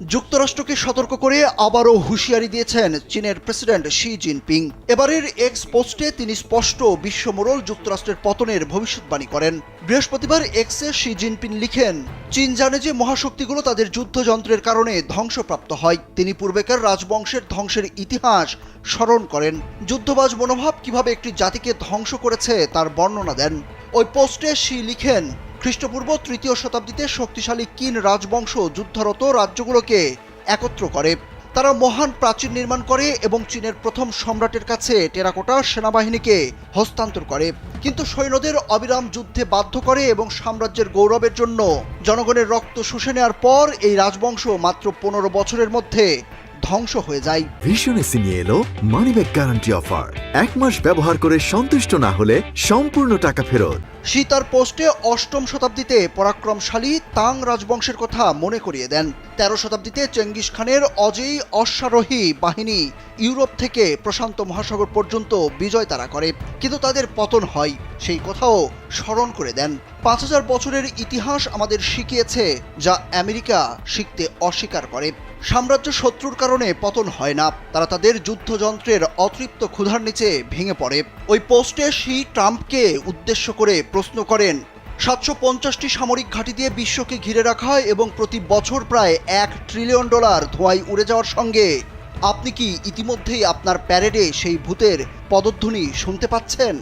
যুক্তরাষ্ট্রকে সতর্ক করে আবারও হুঁশিয়ারি দিয়েছেন চীনের প্রেসিডেন্ট শি জিনপিং। এবারের এক্স পোস্টে তিনি স্পষ্ট বিশ্বমোড়ল যুক্তরাষ্ট্রের পতনের ভবিষ্যৎবাণী করেন। বৃহস্পতিবার এক্সে শি জিনপিং লিখেন, চীন জানে যে মহাশক্তিগুলো তাদের যুদ্ধযন্ত্রের কারণে ধ্বংসপ্রাপ্ত হয়। তিনি পূর্বেকার রাজবংশের ধ্বংসের ইতিহাস স্মরণ করেন। যুদ্ধবাজ মনোভাব কিভাবে একটি জাতিকে ধ্বংস করেছে তার বর্ণনা দেন। ওই পোস্টে শি লিখেন, খ্রিস্টপূর্ব ৩য় শতাব্দীতে শক্তিশালী কিন রাজবংশ যুদ্ধরত রাজ্যগুলোকে একত্র করে। তারা মহান প্রাচীর নির্মাণ করে এবং চীনের প্রথম সম্রাটের কাছে টেরাকোটা সেনাবাহিনীকে হস্তান্তর করে, কিন্তু সৈন্যদের অবিরাম যুদ্ধে বাধ্য করে এবং সাম্রাজ্যের গৌরবের জন্য জনগণের রক্ত শুষে নেওয়ার পর এই রাজবংশ মাত্র ১৫ বছরের মধ্যে ধ্বংস হয়ে যায়। ভীষণ এসি নিয়ে এলো মানিব্যাক গ্যারান্টি অফার। ১ মাস ব্যবহার করে সন্তুষ্ট না হলে সম্পূর্ণ টাকা ফেরত। শি তার পোস্টে ৮ম শতাব্দীতে পরাক্রমশালী তাং রাজবংশের কথা মনে করিয়ে দেন। ১৩ শতাব্দীতে চেঙ্গিস খানের অজেয় অশ্বারোহী বাহিনী ইউরোপ থেকে প্রশান্ত মহাসাগর পর্যন্ত বিজয় তারা করে, কিন্তু তাদের পতন হয়, সেই কথাও স্মরণ করে দেন। ৫০০০ বছরের ইতিহাস আমাদের শিখিয়েছে যা আমেরিকা শিখতে অস্বীকার করে। সাম্রাজ্য শত্রুর কারণে পতন হয় না, তারা তাদের যুদ্ধযন্ত্রের অতৃপ্ত ক্ষুধার নিচে ভেঙে পড়ে। ওই পোস্টে শি ট্রাম্পকে উদ্দেশ্য করে প্রশ্ন করেন, ৭৫০টি সামরিক ঘাঁটি দিয়ে বিশ্বকে ঘিরে রাখা এবং প্রতি বছর প্রায় $১ ট্রিলিয়ন ধোঁয়ায় উড়ে যাওয়ার সঙ্গে আপনি কি ইতিমধ্যেই আপনার প্যারেডে সেই ভূতের পদধ্বনি শুনতে পাচ্ছেন?